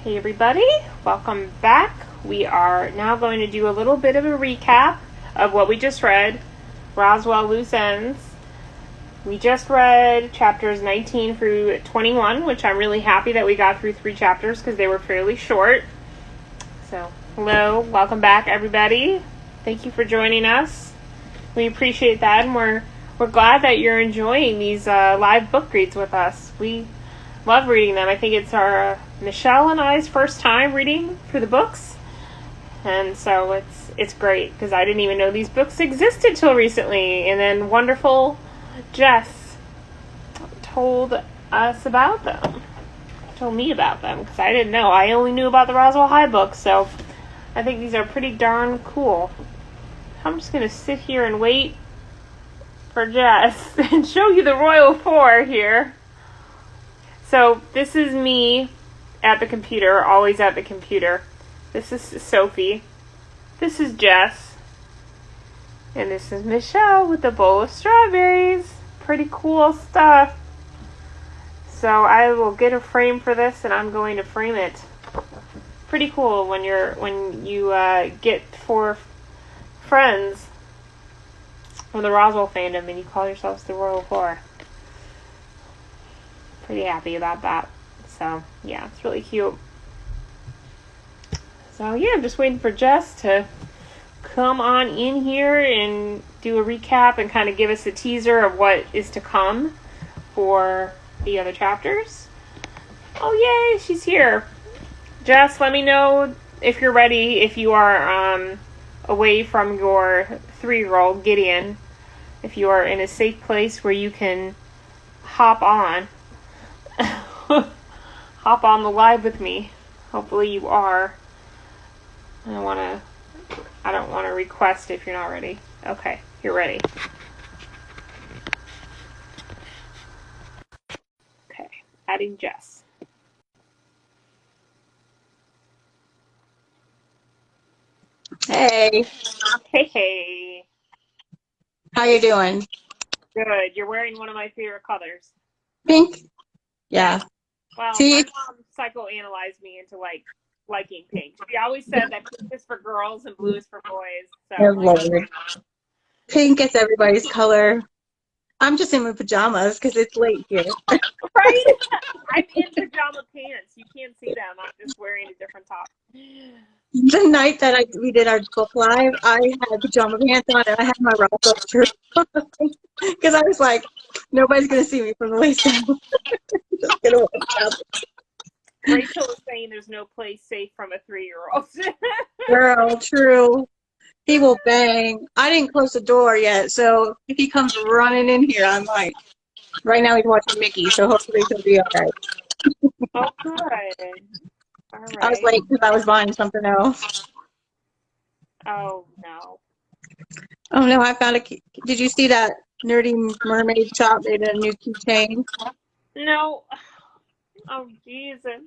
Hey everybody, welcome back. We are now going to do a little bit of a recap of what we just read, Roswell Loose Ends. We just read chapters 19 through 21, which I'm really happy that we got through 3 chapters because they were fairly short. So, hello, welcome back everybody. Thank you for joining us. We appreciate that, and we're glad that you're enjoying these live book reads with us. We love reading them. I think it's our Michelle and I's first time reading for the books, and so it's great because I didn't even know these books existed till recently, and then wonderful Jess told us about them, told me about them because I didn't know. I only knew about the Roswell High books, so I think these are pretty darn cool. I'm just gonna sit here and wait for Jess and show you the Royal Four here. So this is me at the computer, always at the computer. This is Sophie. This is Jess. And this is Michelle with a bowl of strawberries. Pretty cool stuff. So I will get a frame for this, and I'm going to frame it. Pretty cool when you get 4 friends from the Roswell fandom and you call yourselves the Royal Four. Pretty happy about that. So yeah, it's really cute. So yeah, I'm just waiting for Jess to come on in here and do a recap and kind of give us a teaser of what is to come for the other chapters. Oh yay, she's here. Jess, let me know if you're ready, if you are away from your 3-year-old Gideon, if you are in a safe place where you can hop on the live with me. Hopefully you are. I don't want to request if you're not ready. Okay, you're ready. Okay, adding Jess. Hey. Hey. How you doing? Good. You're wearing one of my favorite colors. Pink? Yeah. Well, See? my mom psychoanalyzed me into liking pink. She always said that pink is for girls and blue is for boys. So Oh, Lord. Pink is everybody's color. I'm just in my pajamas because it's late here. right? I'm in pajama pants. You can't see them. I'm just wearing a different top. The night that we did our book live, I had pajama pants on and I had my Roswell shirt on because I was like, nobody's going to see me from the waist down. Just gonna walk out. Rachel is saying there's no place safe from a 3-year-old. Girl, true. He will bang. I didn't close the door yet, so if he comes running in here, I'm like, right now he's watching Mickey, so hopefully he'll be all right. Oh, good. All right. I was late because I was buying something else. Oh, no. Oh no, I found a key. Did you see that nerdy mermaid shop made a new keychain? No. Oh, Jesus.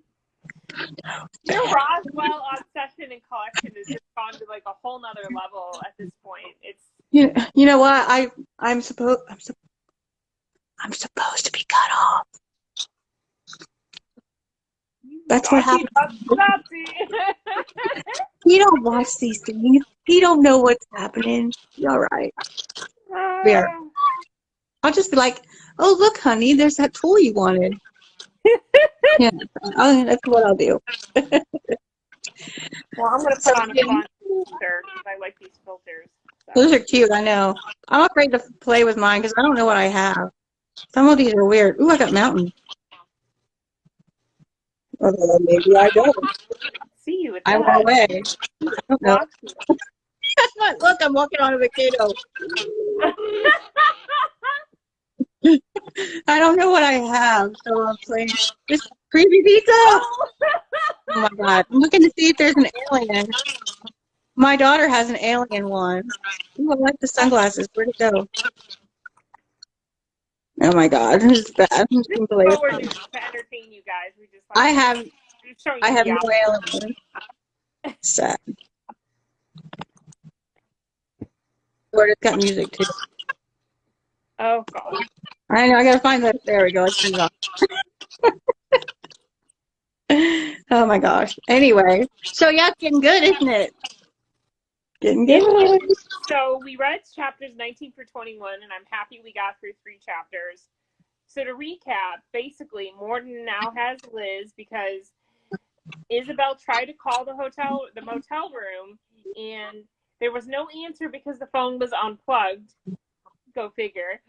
Your Roswell obsession and collection has just gone to like a whole nother level at this point. It's You know what? I'm supposed to be cut off. That's what happened. He don't watch these things. He don't know what's happening. You're all right. There. I'll just be like, oh look, honey, there's that tool you wanted. Yeah, that's what I'll do. Well, I'm gonna put on a fun filter because I like these filters. So. Those are cute, I know. I'm afraid to play with mine because I don't know what I have. Some of these are weird. Ooh, I got mountain. Although maybe I don't. See you with I that. went away. I don't know. Look, I'm walking on a volcano. I don't know what I have, so I'm playing this creepy pizza. Oh my god! I'm looking to see if there's an alien. My daughter has an alien one. Ooh, I like the sunglasses. Where'd it go? Oh my god, this is bad. This is what we're doing to entertain you guys. We just like I have no alien. Sad. Where it's got music too. Oh god. I know. I gotta find that. There we go. Let's turn it off. Oh my gosh. Anyway, so yeah, it's getting good, isn't it? Getting It good. is. So we read chapters 19 through 21, and I'm happy we got through 3 chapters. So to recap, basically, Morton now has Liz because Isabel tried to call the motel room, and there was no answer because the phone was unplugged. Go figure.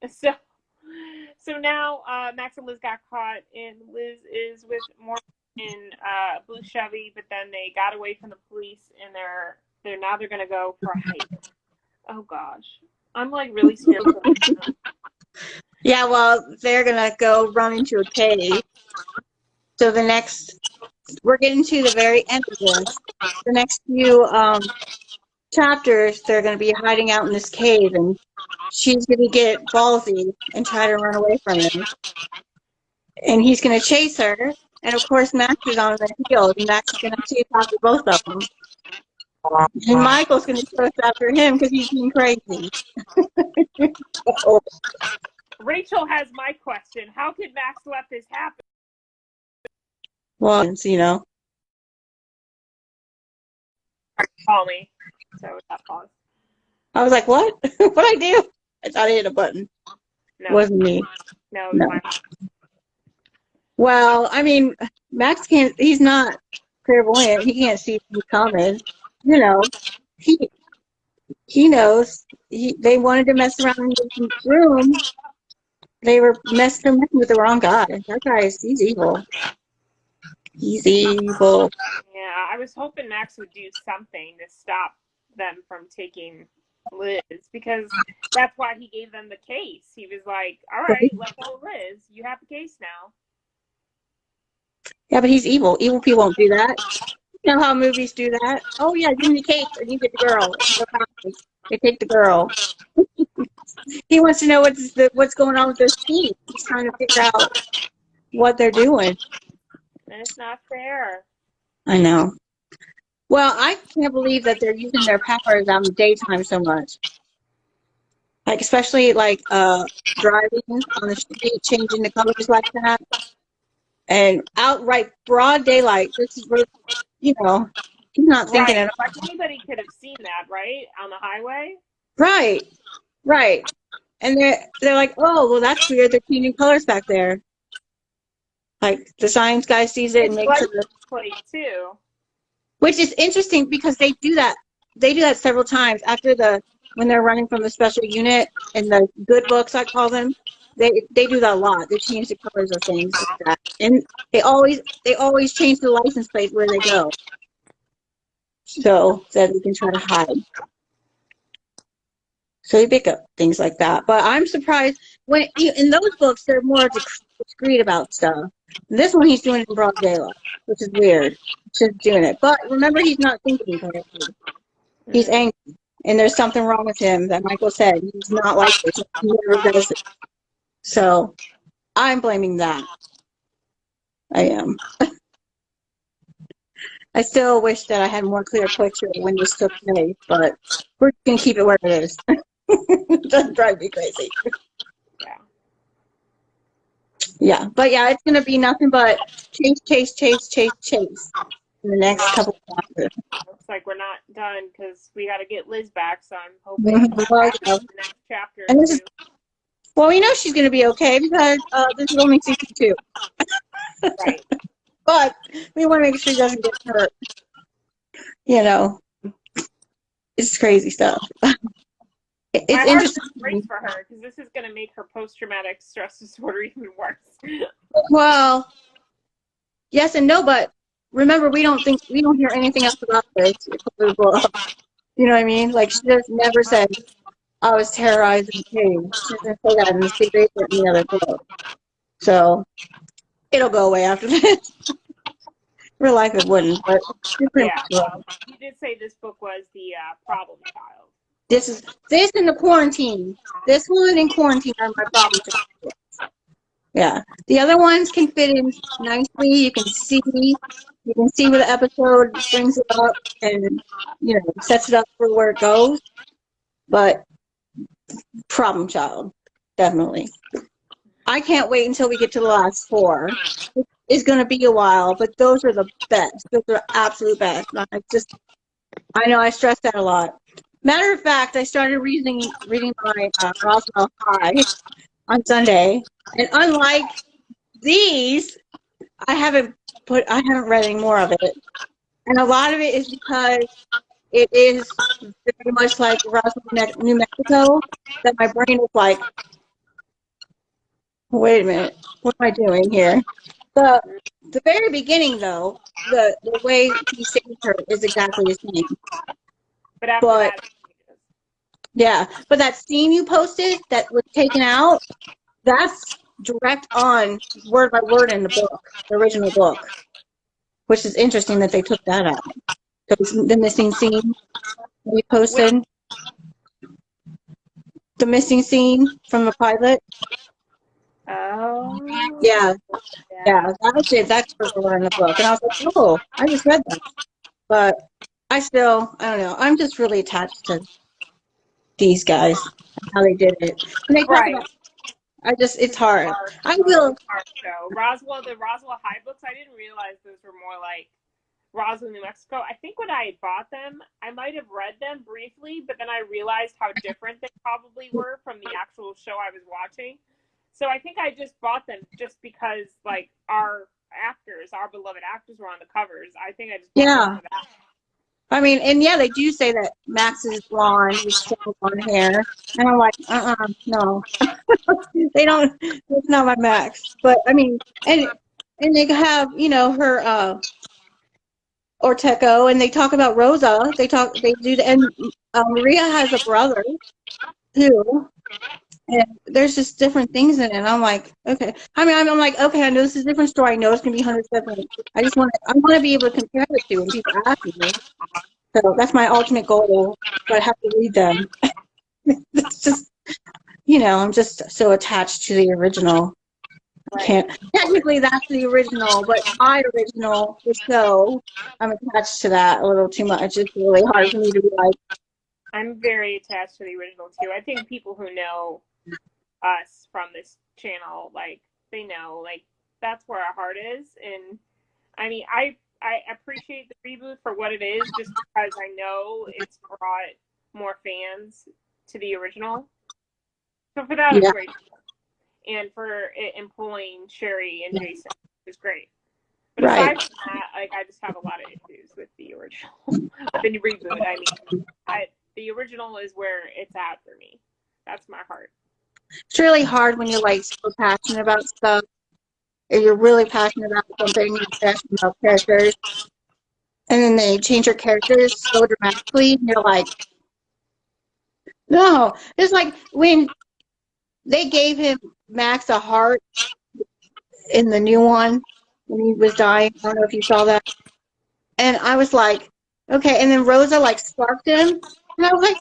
so, so now Max and Liz got caught, and Liz is with Morton in blue Chevy, but then they got away from the police, and they're gonna go for a hike. Oh gosh, I'm like really scared for them. Yeah, well, they're gonna go run into a cave. So we're getting to the very end of this. The next few chapters, they're gonna be hiding out in this cave, and she's gonna get ballsy and try to run away from him. And he's gonna chase her, and of course Max is on the heels, and Max is gonna chase after both of them. And Michael's gonna chase after him because he's being crazy. Rachel has my question: how could Max let this happen? Well, you know. Call me. So that pause. I was like, what? What'd I do? I thought I hit a button. No, Wasn't me. no, it was my. Well, I mean, Max can't, he's not clairvoyant. He can't see what's coming. You know, he knows. They wanted to mess around in the room. They were messing with the wrong guy. That guy he's evil. He's evil. Yeah, I was hoping Max would do something to stop them from taking Liz, because that's why he gave them the case. He was like, all right, let go of Liz. You have the case now. Yeah, but he's evil. Evil people won't do that. You know how movies do that? Oh, yeah, give me the case or you get the girl. They take the girl. He wants to know what's going on with their team. He's trying to figure out what they're doing. And it's not fair. I know. Well, I can't believe that they're using their powers out in the daytime so much. Like, especially like driving on the street, changing the colors like that. And outright broad daylight. This is where, you know, he's not thinking Right. at all. Like anybody could have seen that, right? On the highway. Right, right. And they're like, oh, well, that's weird. They're changing colors back there. Like the science guy sees it and It's makes like it. plate too. Which is interesting because they do that. They do that several times after when they're running from the special unit in the good books, I call them. They do that a lot. They change the colors of things like that, and they always change the license plate where they go, so that they can try to hide. So they pick up things like that. But I'm surprised when in those books they're more discreet about stuff. This one he's doing it in broad daylight, which is weird. He's just doing it. But remember, he's not thinking correctly. He's angry, and there's something wrong with him that Michael said. He's not like this. He never does it. So I'm blaming that. I am. I still wish that I had a more clear picture of when this took place, but we're going to keep it where it is. It doesn't drive me crazy. Yeah. Yeah, but yeah, it's going to be nothing but chase in the next couple of chapters. Looks like we're not done because we got to get Liz back. So I'm hoping Well, the next chapter and too. well, we know she's going to be okay because this is only season 2. Right. But we want to make sure she doesn't get hurt. You know, it's crazy stuff. It's My heart interesting. breaks for her because this is going to make her post-traumatic stress disorder even worse. Well, yes and no, but remember, we don't hear anything else about this. You know what I mean? Like, she just never said, I was terrorized in the cave. She doesn't say that in the secret or any other book. So it'll go away after this. Real life it wouldn't, but Yeah, well, you did say this book was the problem child. this in the quarantine. This one in quarantine are my problem child. Yeah. The other ones can fit in nicely. You can see where the episode brings it up and, you know, sets it up for where it goes. But problem child, definitely. I can't wait until we get to the last 4. is going to be a while, but those are the best. Those are absolute best. I know I stress that a lot. Matter of fact, I started reading my Roswell High on Sunday, and unlike these, I haven't read any more of it, and a lot of it is because it is very much like Roswell, New Mexico, that my brain is like, wait a minute, what am I doing here? The very beginning, though, the way he saved her is exactly the same. But after But that, yeah, but that scene you posted that was taken out, that's direct on word by word in the book, the original book, which is interesting that they took that out. The missing scene we posted, the missing scene from the pilot. oh, Yeah, yeah. that's it. That's word by word in the book, and I was like, oh, I just read that, but I don't know. I'm just really attached to these guys, how they did it. And they talk Right. about, it's hard. I It's will, a hard show. The Roswell High books, I didn't realize those were more like Roswell, New Mexico. I think when I bought them, I might have read them briefly, but then I realized how different they probably were from the actual show I was watching. So I think I just bought them just because, like, our beloved actors were on the covers. I think I just bought them yeah. for that. I mean, and yeah, they do say that Max is blonde with strong blonde hair. And I'm like, no. They don't, that's not my Max. But I mean, and they have, her, Orteco, and they talk about Rosa. They do, and Maria has a brother too. And there's just different things in it. And I'm like, okay. I mean, I'm like, okay, I know this is a different story. I know it's gonna be 100%. I want to be able to compare the two. And people ask me, so that's my ultimate goal. But I have to read them. It's just, I'm just so attached to the original. I Right. can't. Technically, that's the original, but my original is so I'm attached to that a little too much. It's really hard for me to be like, I'm very attached to the original too. I think people who know us from this channel, like, they know, like, that's where our heart is. And I mean, I appreciate the reboot for what it is, just because I know it's brought more fans to the original. So for that, I'm yeah, grateful, and for it employing Sherry and Jason is great. But right. aside from that, like, I just have a lot of issues with the original, with the reboot. I mean, the original is where it's at for me. That's my heart. It's really hard when you're like so passionate about stuff. If you're really passionate about something, you're passionate about characters, and then they change your characters so dramatically, and you're like, no. It's like when they gave him Max a heart in the new one when he was dying. I don't know if you saw that. And I was like, okay. And then Rosa like sparked him, and I was like,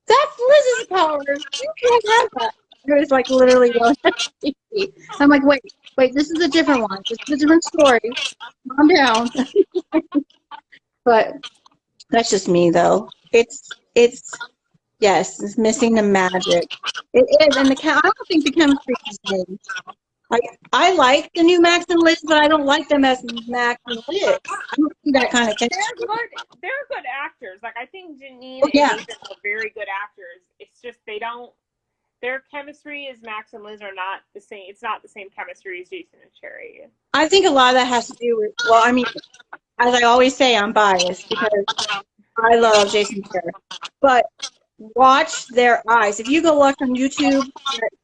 that's Liz's power. You can't have that. It was like literally going on TV. I'm like, wait, this is a different one. This is a different story. Calm down. But that's just me, though. Yes, it's missing the magic. It is, and I don't think the chemistry is good. Like, I like the new Max and Liz, but I don't like them as Max and Liz. I don't see that kind of chemistry. They're good actors. Like, I think Janine Oh, and yeah. Nathan are very good actors. It's just they don't. Their chemistry as Max and Liz are not the same. It's not the same chemistry as Jason and Sherry. I think a lot of that has to do with, well, I mean, as I always say, I'm biased because I love Jason Terry. But watch their eyes. If you go watch on YouTube,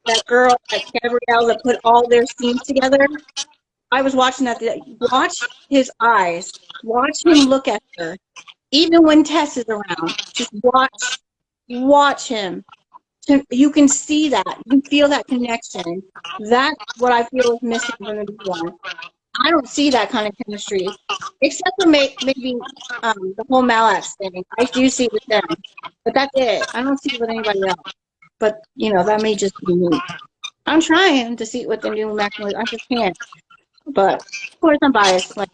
that girl, that Gabrielle, that put all their scenes together, I was watching that. Watch his eyes. Watch him look at her. Even when Tess is around, just watch him. You can see that. You can feel that connection. That's what I feel is missing from the new one. I don't see that kind of chemistry, except for maybe the whole Malax thing. I do see it with them, but that's it. I don't see it with anybody else. But that may just be me. I'm trying to see it with the new Max. I just can't. But of course, I'm biased. Like,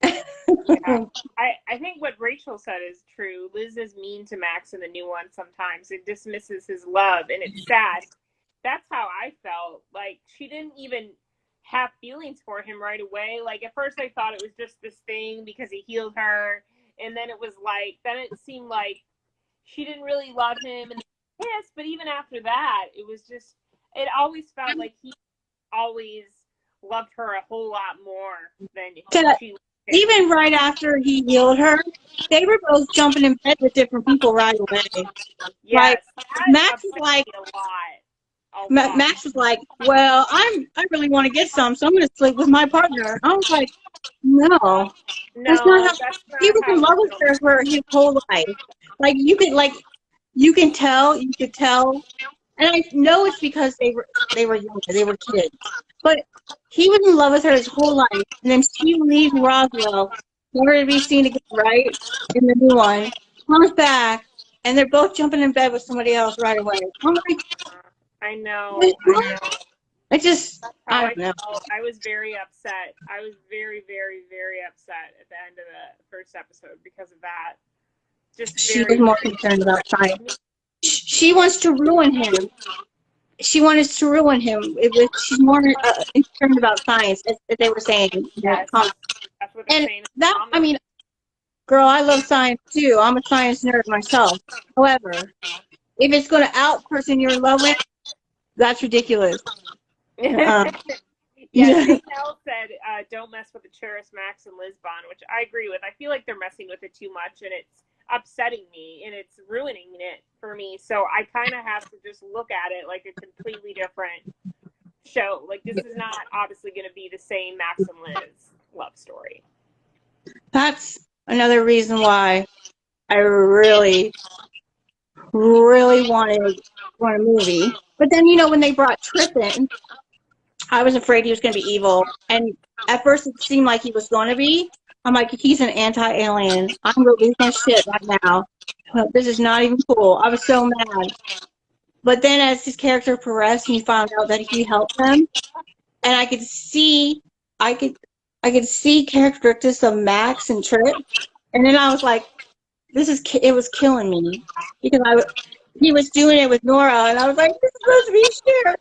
Yeah. I think what Rachel said is true. Liz is mean to Max in the new one sometimes. It dismisses his love, and it's sad. That's how I felt. Like, she didn't even have feelings for him right away. Like at first I thought it was just this thing because he healed her, and then it was like then it seemed like she didn't really love him and yes, but even after that, it was just it always felt like he always loved her a whole lot more than To, she loved him. even right after he healed her, they were both jumping in bed with different people right away. Like Yes, that Max is upset like, me a lot. A lot. Max was like, well, I really want to get some, so I'm going to sleep with my partner. I was like, no, that's not No, how. that's He not was in how love with original. her for his whole life. Like you could tell, and I know it's because they were younger, they were kids, but he was in love with her his whole life, and then she leaves Roswell, never to be seen again, right? In the new one, comes back, and they're both jumping in bed with somebody else right away. I'm like, I know. I what? know. I just, That's how I I don't know. felt. I was very upset. I was very, very, very upset at the end of the first episode because of that. Just She was very, more very concerned about science. upset. She wants to ruin him. She wanted to ruin him. She's more concerned about science, as they were saying in the Yes, comments. that's what they're And saying in the that, I comments. mean, girl, I love science too. I'm a science nerd myself. However, if it's going to out person you're in love with, that's ridiculous. Uh, Yeah, Danielle said, "Don't mess with the Cheris, Max, and Liz bond," which I agree with. I feel like they're messing with it too much, and it's upsetting me, and it's ruining it for me. So I kind of have to just look at it like a completely different show. Like this is not obviously going to be the same Max and Liz love story. that's another reason why I really, really want a movie. But then, when they brought Trip in, I was afraid he was going to be evil. And at first it seemed like he was going to be. I'm like, he's an anti-alien. I'm going to lose my shit right now. This is not even cool. I was so mad. But then as his character progressed and you found out that he helped them, and I could, I could see characteristics of Max and Trip. And then I was like, it was killing me. Because he was doing it with Nora, and I was like, this is supposed to be Sherry.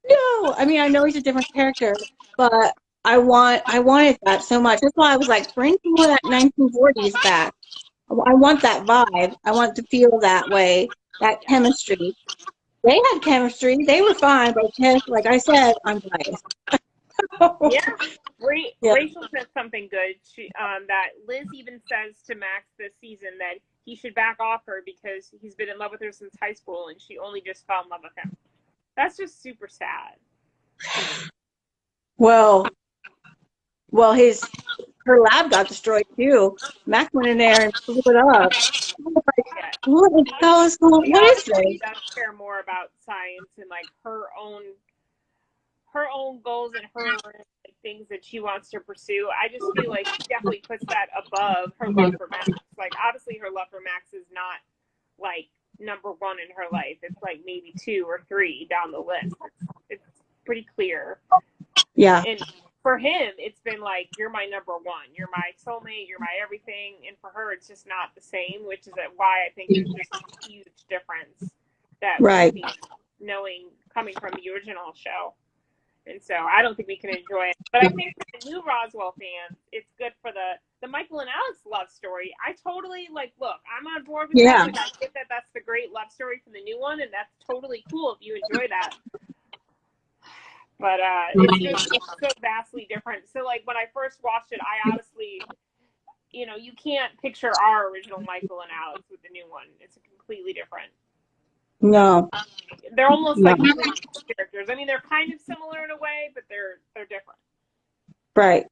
No, I mean I know he's a different character, but I wanted that so much. That's why I was like, bring some more of that 1940s back. I want that vibe. I want to feel that way, that Yeah. chemistry. They had chemistry. They were fine, but like I said, I'm biased. Yeah. Yeah. Rachel said something good. She that Liz even says to Max this season that he should back off her because he's been in love with her since high school and she only just fell in love with him. That's just super sad to me. Well, her lab got destroyed too. Mac went in there and blew it up. I was like, Yeah. what the hell is going? She What is obviously this? does care more about science and like her own goals and her like, things that she wants to pursue. I just feel like she definitely puts that above her love for Max. Like obviously her love for Max is not like number one in her life. It's like maybe two or three down the list. It's pretty clear. Yeah. And for him, it's been like you're my number one, you're my soulmate, you're my everything. And for her, it's just not the same, which is why I think there's just a huge difference that we Right. see knowing coming from the original show. And so I don't think we can enjoy it. But I think for the new Roswell fans, it's good for the Michael and Alex love story. I totally look, I'm on board with that. Yeah. Like I get that that's the great love story from the new one, and that's totally cool if you enjoy that. But it's so vastly different. So like when I first watched it, I honestly, you can't picture our original Michael and Alex with the new one. It's completely different. No. They're almost No. like completely characters. I mean, they're kind of similar in a way, but they're different. Right.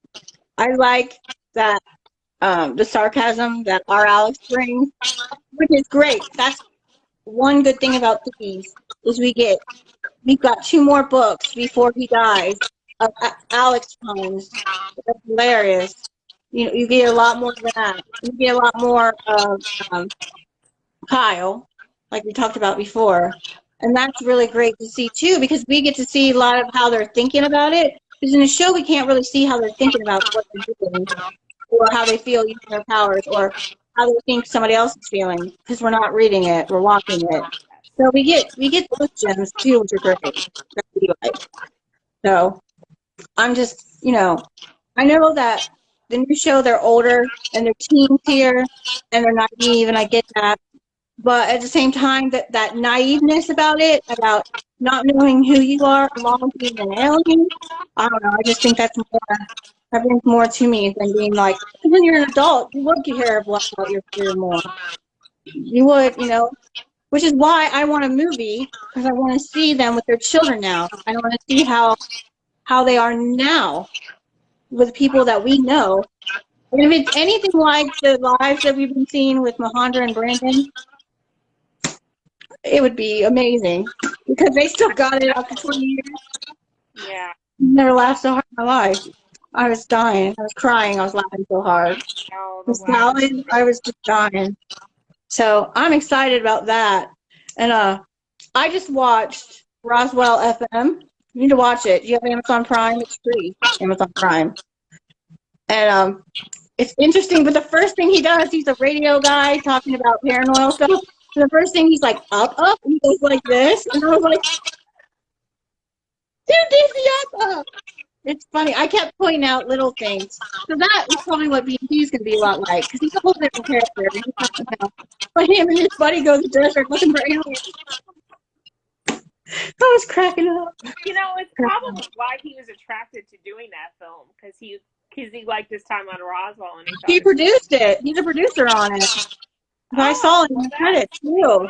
I like that the sarcasm that our Alex brings, which is great. That's one good thing about these is we've got 2 more books before he dies of Alex poems. That's hilarious. You get a lot more of that. You get a lot more of Kyle, like we talked about before. And that's really great to see too, because we get to see a lot of how they're thinking about it. Because in the show, we can't really see how they're thinking about what they're doing, or how they feel using their powers, or how they think somebody else is feeling, because we're not reading it, we're watching it. So we get those gems too, which are great. That we like. So I'm just, I know that the new show, they're older and they're teens here and they're naive, and I get that. But at the same time, that naiveness about it, about not knowing who you are along with being an alien, I don't know. I just think that brings more to me than being like, when you're an adult, you would care about your career more. You would, which is why I want a movie, because I want to see them with their children now. I want to see how they are now with people that we know. And if it's anything like the lives that we've been seeing with Mahendra and Brandon, it would be amazing, because they still got it after 20 years. Yeah. Never laughed so hard in my life. I was dying. I was crying. I was laughing so hard. Oh, The salad, I was just dying. So I'm excited about that. And I just watched Roswell FM. You need to watch it. You have Amazon Prime. It's free. Amazon Prime. And it's interesting, but the first thing he does, he's a radio guy talking about paranormal stuff. And the first thing he's like, up, and he goes like this. And I was like, dude, Daisy, up. It's funny. I kept pointing out little things. So that is probably what B&B is going to be a lot like, because he's a whole different character. And he's talking about when him and his buddy go to the desert looking for aliens. I was cracking up. It's probably why he was attracted to doing that film, because he liked his time on Roswell, and he produced it. He's a producer on it. I saw it in the credits too.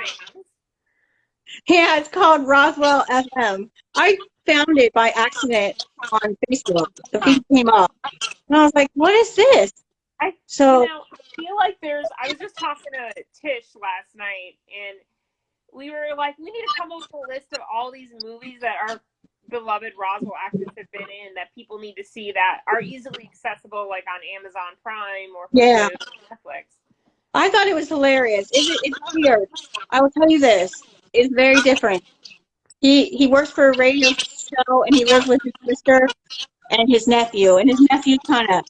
Yeah, it's called Roswell FM. I found it by accident on Facebook. The feed came up, and I was like, "What is this?" I feel like I was just talking to Tish last night, and we were like, we need to come up with a list of all these movies that our beloved Roswell actors have been in that people need to see, that are easily accessible, like on Amazon Prime or Netflix. I thought it was hilarious. It's weird. I will tell you this. It's very different. He works for a radio show, and he lives with his sister and his nephew. And his nephew's kind of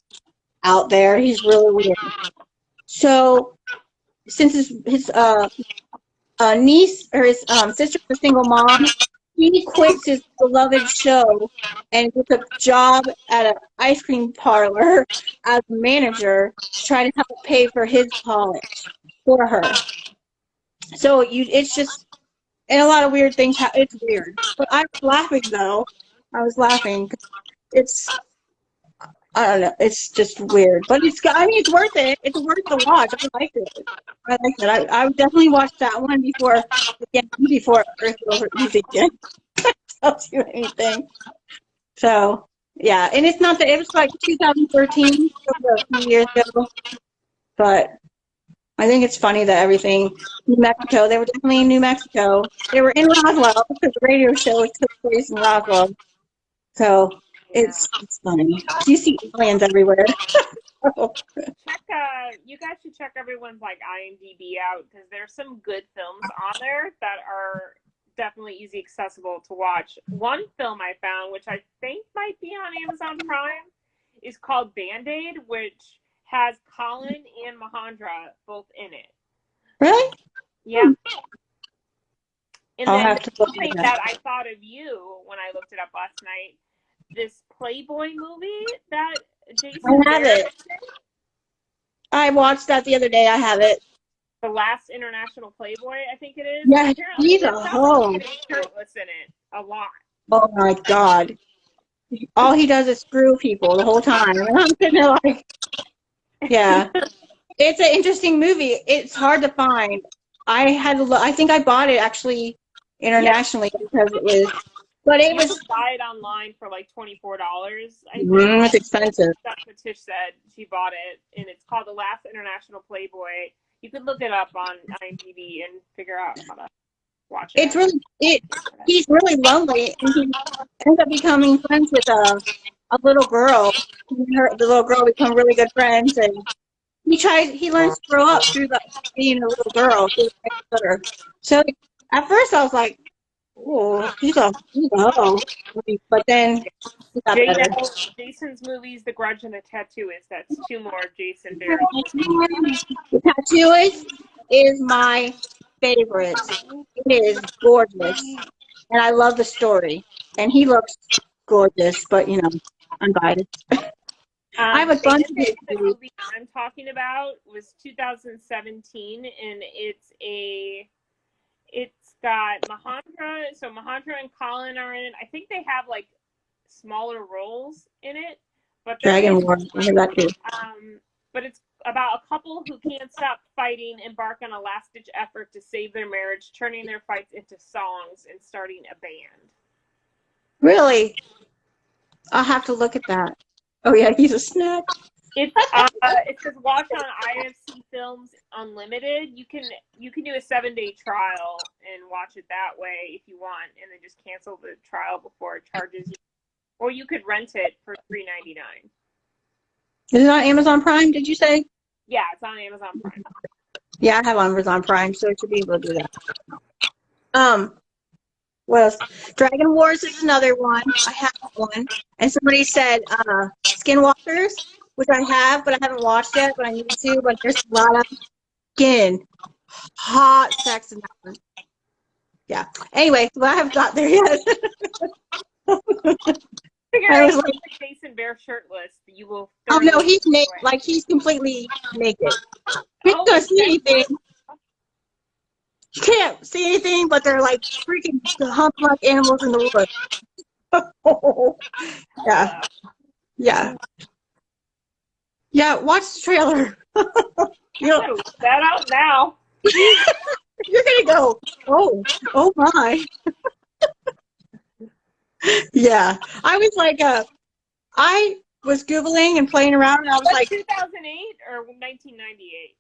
out there. He's really weird. So since his niece or his sister's a single mom, he quits his beloved show and gets a job at an ice cream parlor as a manager to try to help pay for his college for her. So it's just, and a lot of weird things. It's weird, but I was laughing though. I was laughing. I don't know. It's just weird, but it's worth it. It's worth the watch. I liked it. I would definitely watch that one before Earth Over Easy again. Tells you anything. So yeah, and it's not that it was like 2013, a few years ago, but I think it's funny that everything New Mexico. They were definitely in New Mexico. They were in Roswell because the radio show took place in Roswell. So it's funny. You see aliens everywhere. You guys should check everyone's IMDb out, because there's some good films on there that are definitely easy accessible to watch. One film I found, which I think might be on Amazon Prime, is called Band-Aid, which has Colin and Mahendra both in it. Really? Yeah. And I'll then have to something that I thought of you when I looked it up last night, this Playboy movie that Jason I have it. I watched that the other day. I have it. The Last International Playboy, I think it is. Yeah, he's a hoe. Shirtless in it a lot. Oh my God. All he does is screw people the whole time. And I'm sitting there like, yeah. It's an interesting movie. It's hard to find. I think I bought it actually internationally because it was, but it was. Buy it online for like $24. It's expensive. That's what Tish said. She bought it, and it's called The Last International Playboy. You could look it up on IMDb and figure out how to watch it. It's really he's really lonely, and he ends up becoming friends with a little girl. The little girl become really good friends, and he learns to grow up through being a little girl. So at first I was like, oh, he's a hoe. But then he got better. Jason's movies, The Grudge and The Tattooist. That's two more Jason Barry. The Tattooist is my favorite. It is gorgeous, and I love the story. And he looks gorgeous, but you know, unbiased. I have a The bunch of ending of the history. movie I'm talking about was 2017, and it's got Mahendra. So Mahendra and Colin are in it. I think they have like smaller roles in it, but they're Dragon in. War. I heard that too. But it's about a couple who can't stop fighting, embark on a last-ditch effort to save their marriage, turning their fights into songs and starting a band. Really? I'll have to look at that. Oh yeah, he's a snack. It says watch on IFC Films Unlimited. You can do a 7-day trial and watch it that way if you want, and then just cancel the trial before it charges you. Or you could rent it for $3.99. Is it on Amazon Prime, did you say? Yeah, it's on Amazon Prime. Yeah, I have Amazon Prime, so I should be able to do that. What else? Dragon Wars is another one. I have one. And somebody said Skinwalkers, which I have, but I haven't watched yet, but I need to. But there's a lot of skin. Hot sex in that one. Yeah. Anyway, but I haven't got there yet. I was like, Jason Bear shirtless, you will. oh no, he's naked. Like he's completely naked. You can't see anything. You can't see anything, but they're like freaking hump-like animals in the woods. Yeah. Yeah. Yeah, watch the trailer. You'll look that out now. You're gonna go, oh my. Yeah. I was like, I was Googling and playing around, and I was like 2008 or 1998?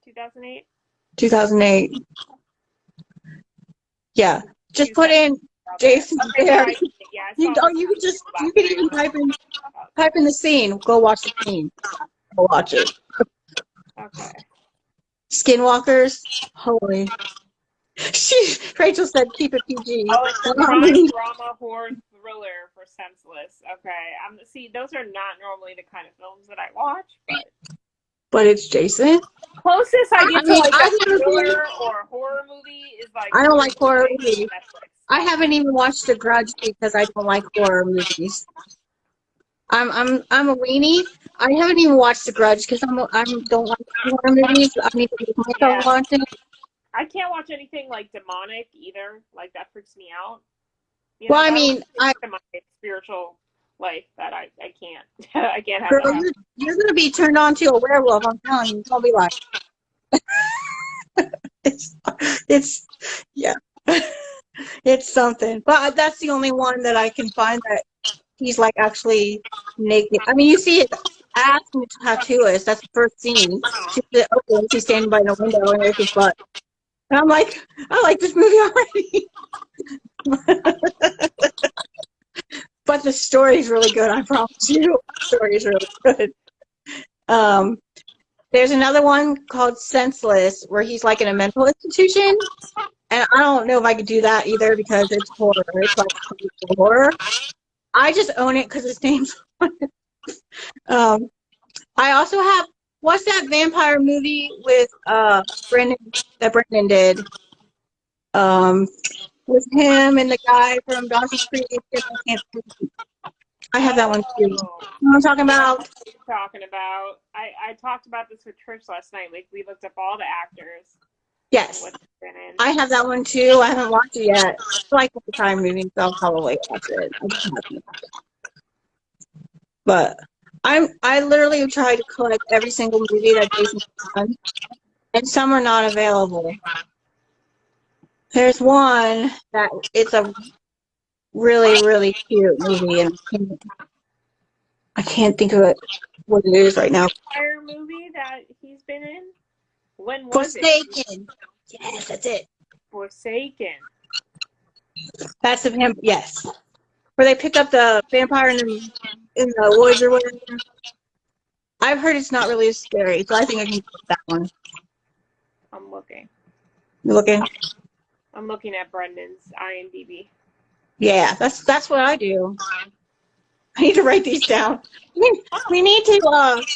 2008? 2008. Yeah. Just put in Jason Bear. You can even type in the scene. Go watch the scene. Go watch it. Okay. Skinwalkers. Holy. Rachel said keep it PG. Oh, it's a drama horror thriller for senseless. Okay. See, those are not normally the kind of films that I watch, but it's Jason. Closest I get to like a thriller or a horror movie is like. I don't like horror movies. I haven't even watched The Grudge because I don't like horror movies. I'm a weenie. I haven't even watched The Grudge because I don't like horror movies. I need to make myself watch it. I can't watch anything like demonic either. Like that freaks me out. You know, I mean, my spiritual life that I can't. I can't have. Girl, you're gonna be turned on to a werewolf. I'm telling you, don't be like. it's yeah, it's something. But that's the only one that I can find that he's like actually naked. I mean, you see his ass and his tattoo is. That's the first scene. She's standing by the window and there's his butt. And I'm like, I like this movie already. But the story's really good, I promise you. The story's really good. There's another one called Senseless, where he's like in a mental institution. And I don't know if I could do that either because it's horror. It's like horror. I just own it because his name's on it. I also have, what's that vampire movie with Brendan that Brendan did? With him and the guy from Dawson's Creek. I have that one too. You know what I'm talking about? I talked about this with Trish last night. Like we looked up all the actors. Yes. I have that one too. I haven't watched it yet. It's like the time movie, so I'll probably watch it. But I literally tried to collect every single movie that Jason's done, and some are not available. There's one that it's a really, really cute movie, and I can't think of it, what it is right now. Fire movie that he's been in? When was Forsaken. It? Yes, that's it. Forsaken. That's of him, yes. Where they pick up the vampire in the woods or whatever. I've heard it's not really as scary, so I think I can put that one. I'm looking. You looking? I'm looking at Brendan's IMDb. Yeah, that's what I do. I need to write these down. We need to.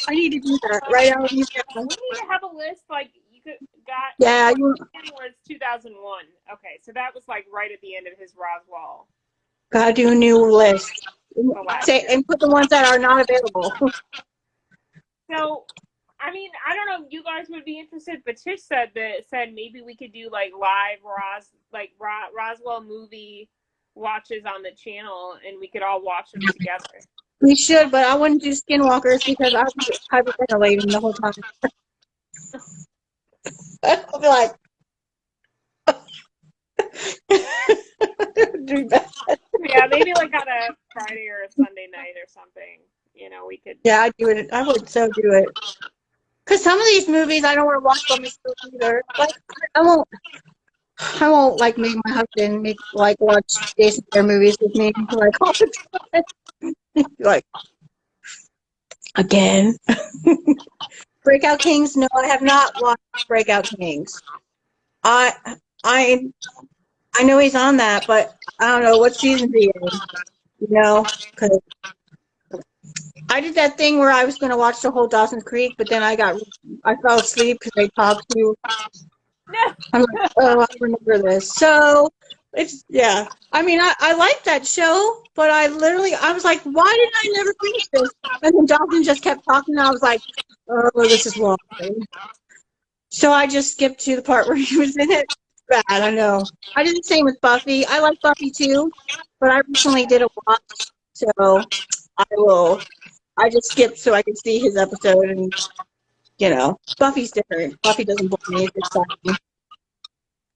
I need to do that. Write out these down. We need to have a list like you could got. Yeah, was 2001. Okay, so that was like right at the end of his Roswell Gotta do a new list. last Say year. and put the ones that are not available. So, I mean, I don't know if you guys would be interested, but Tish said maybe we could do like live Roswell movie watches on the channel, and we could all watch them together. We should, but I wouldn't do skinwalkers because I'll be hyperventilating the whole time. I'll be like, do that. Yeah, maybe like on a Friday or a Sunday night or something. You know, we could. Yeah, I'd do it. I would so do it. Because some of these movies I don't want to watch by myself either. Like, I won't like make my husband watch Jason Bear movies with me like all the time. Like again. Breakout Kings? No, I have not watched Breakout Kings. I I I know he's on that, but I don't know what season he is. You know, because I did that thing where I was going to watch the whole Dawson's Creek, but then I fell asleep because they talked to. I'm like, oh, I remember this. So yeah. I mean, I like that show, but I was like, why did I never finish this? And then Dawson just kept talking, and I was like, oh, this is long. So I just skipped to the part where he was in it. Bad, I know. I did the same with Buffy. I like Buffy too, but I recently did a watch, so I just skipped so I could see his episode, and Buffy's different. Buffy doesn't bore me; it's exciting.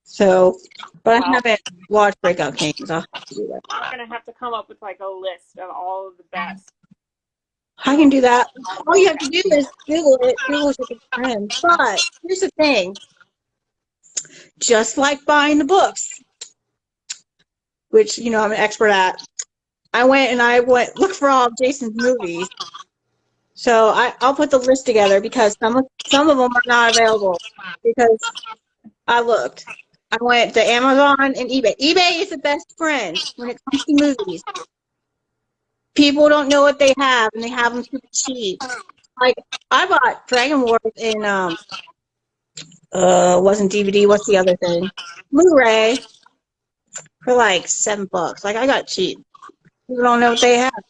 So, but I haven't watched Breakout Kings. I'll have to do that. I'm gonna have to come up with like a list of all of the best. I can do that. All you have to do is Google it. Google's your best friend. But here's the thing. Just like buying the books, which I'm an expert at, I went look for all of Jason's movies. So I'll put the list together because some of them are not available because I looked. I went to Amazon and eBay. eBay is the best friend when it comes to movies. People don't know what they have, and they have them super cheap. Like I bought Dragon Wars in wasn't DVD. What's the other thing? Blu-ray for like $7. Like I got cheap. People don't know what they have.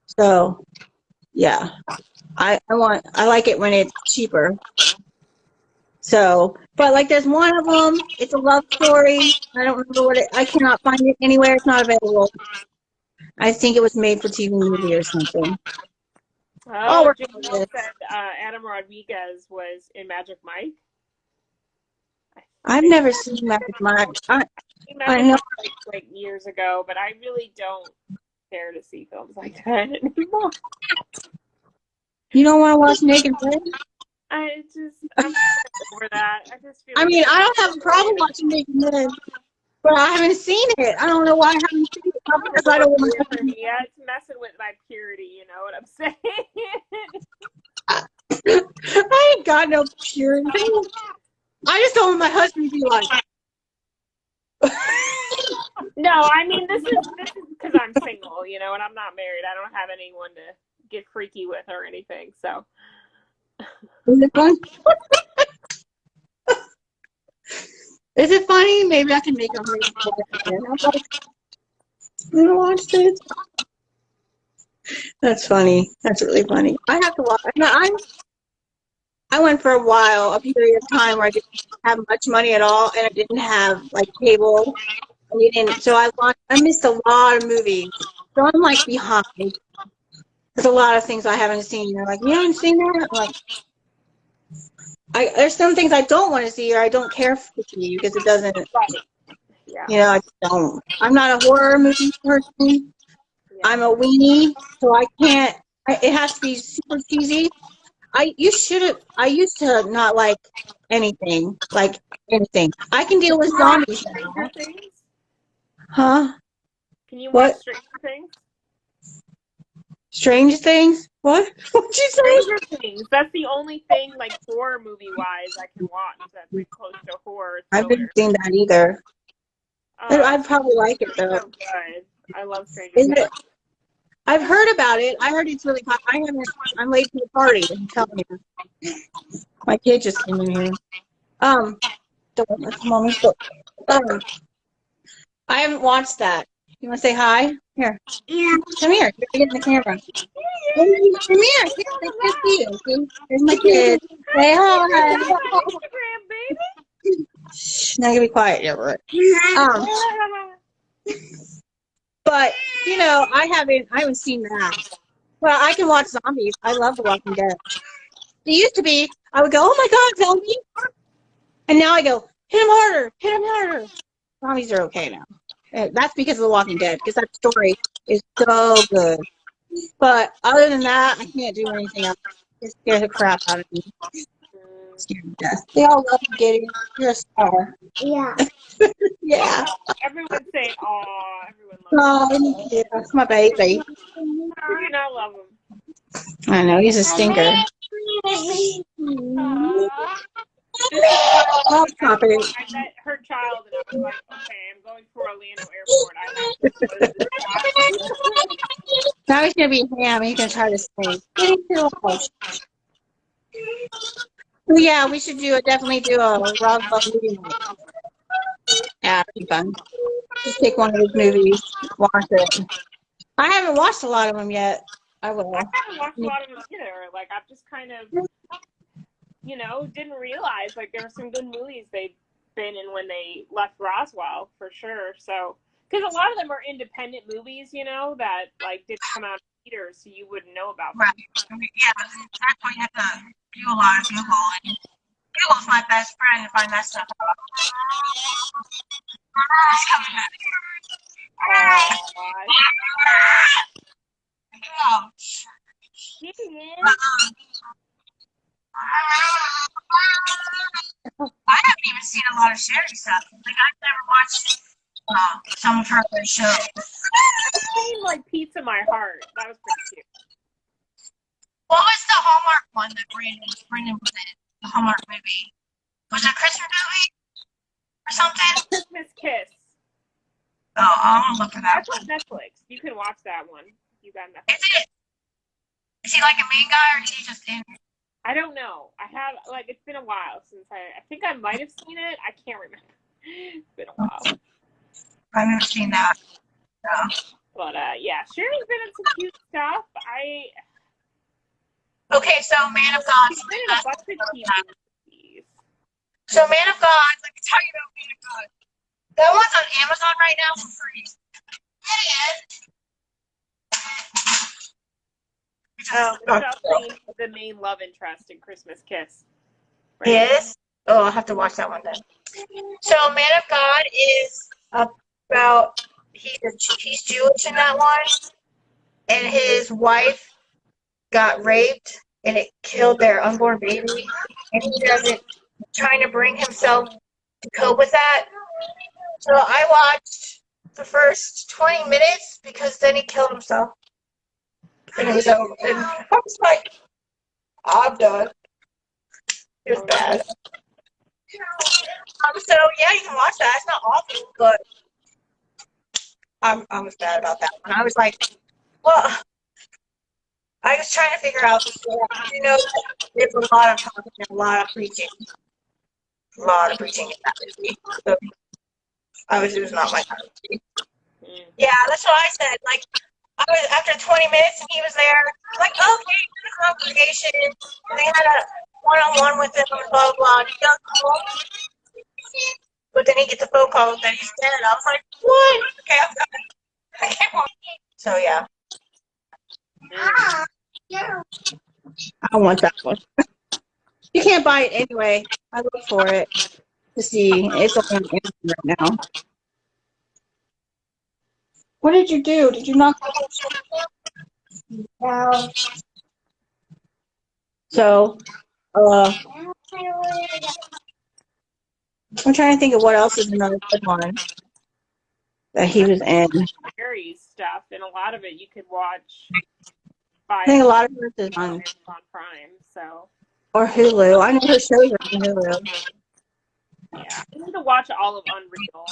So yeah, I like it when it's cheaper. So, but like there's one of them. It's a love story. I don't remember I cannot find it anywhere. It's not available. I think it was made for TV movie or something. Oh, Janelle said Adam Rodriguez was in Magic Mike. I've never seen Magic Mike. I know like years ago, but I really don't care to see films like that anymore. You don't want to watch Naked Men? I'm over that. I mean, I don't have a problem watching Naked Men, but I haven't seen it. I don't know why I haven't seen it. Not because I don't want to. Yeah, it's messing with my purity. You know what I'm saying? I ain't got no purity. I just don't want my husband to be like. No, I mean this is because I'm single, and I'm not married. I don't have anyone to get freaky with or anything. So. Is it fun? Is it funny? Maybe I can make a movie. I'm like, I'm gonna watch this. That's funny. That's really funny. I have to watch. I went for a period of time where I didn't have much money at all, and I didn't have like cable. So I missed a lot of movies. So I'm like behind. There's a lot of things I haven't seen. They're like, you haven't seen that? I'm like, there's some things I don't want to see or I don't care to see because it doesn't. Yeah. I don't. I'm not a horror movie person. Yeah. I'm a weenie, so I can't. It has to be super cheesy. I used to not like anything. I can deal with zombies now. Huh? Can you watch Stranger Things? Strange Things? What? What'd you say? Stranger Things. That's the only thing, like, horror movie-wise I can watch that's like, close to horror. I haven't seen that either. I'd probably like it, though. So good. I love Stranger Things. I've heard about it. I heard it's really hot. I'm late to the party. I'm telling you. My kid just came in here. Don't let Mommy go. I haven't watched that. You want to say hi? Here. Yeah. Come here. You're getting the camera. Come here. Let's just see you. See? There's my kid. Say hi. Instagram, baby. Shh, now you be quiet. Yeah, right. But you know, I haven't seen that. Well, I can watch zombies. I love The Walking Dead. It used to be I would go, oh my God, zombie, and now I go, hit him harder, hit him harder. Zombies are okay now. That's because of The Walking Dead, because that story is so good. But other than that, I can't do anything else. It scares the crap out of me. Scared to death. They all love you, Gideon. You're a star. Yeah. Yeah. Everyone say, "Aw." Everyone loves him. Oh, yeah, that's my baby. And I love him. I know, he's a stinker. Oh, stop it. I met her child and I was like, okay, I'm going for Orlando Airport. I have to go to this child. Now he's going to be ham. He's going to try to sing. Well, yeah, we should definitely do a Roswell movie night. Yeah, it'd be fun. Just pick one of his movies, watch it. I haven't watched a lot of them yet. I will. I haven't watched a lot of them either. Like, I've just kind of, you know, didn't realize, like, there were some good movies they've been in when they left Roswell, for sure. So, because a lot of them are independent movies, you know, that, like, didn't come out in theaters, so you wouldn't know about them. Right. Yeah, that's why you have to do a lot of Googling. Google's my best friend if I mess up. He's coming back. I haven't even seen a lot of Sherry stuff. Like, I've never watched some of her other shows. I've seen, like, Pizza My Heart. That was pretty cute. What was the Hallmark one that Brandon was in? The Hallmark movie. Was it a Christmas movie? Or something? Christmas Kiss. Oh, I'm gonna look for that. That's on Netflix. You can watch that one. You got Netflix. Is he like a main guy or is he just in? I don't know. I have, like, it's been a while since I think I might have seen it. I can't remember. It's been a while. I've never seen that. No. But, yeah, Sherry's been in some cute stuff. Okay, so Man of God. She's been in a bunch of TV movies. So Man of God, let me tell you about Man of God. That one's on Amazon right now for free. The main love interest in Christmas Kiss. Right? Yes? Oh, I'll have to watch that one then. So Man of God is about, he's Jewish in that one, and his wife got raped, and it killed their unborn baby, and he doesn't, trying to bring himself to cope with that. So I watched the first 20 minutes because then he killed himself. And it was over. And I was like, I'm done. It was bad. So yeah, you can watch that. It's not awful, but I was bad about that one. I was like, well, I was trying to figure out the story. You know, there's a lot of talking and a lot of preaching. A lot of preaching in that movie. So it was not my kind of movie. Yeah, that's what I said. Like, I was after 20 minutes and he was there. Like, okay, to the congregation. And they had a one-on-one with him and blah, blah, blah. But then he gets a phone call that he's dead. I was like, what? Okay, I'm done. I can't watch. So, yeah. I want that one. You can't buy it anyway. I look for it to see. It's on Amazon right now. What did you do? Did you knock down? So, I'm trying to think of what else is another good one that he was in. Scary stuff, and a lot of it you could watch. I think a lot of it is on Prime, so. Or Hulu. I know her shows are on Hulu. Yeah, I need to watch all of Unreal.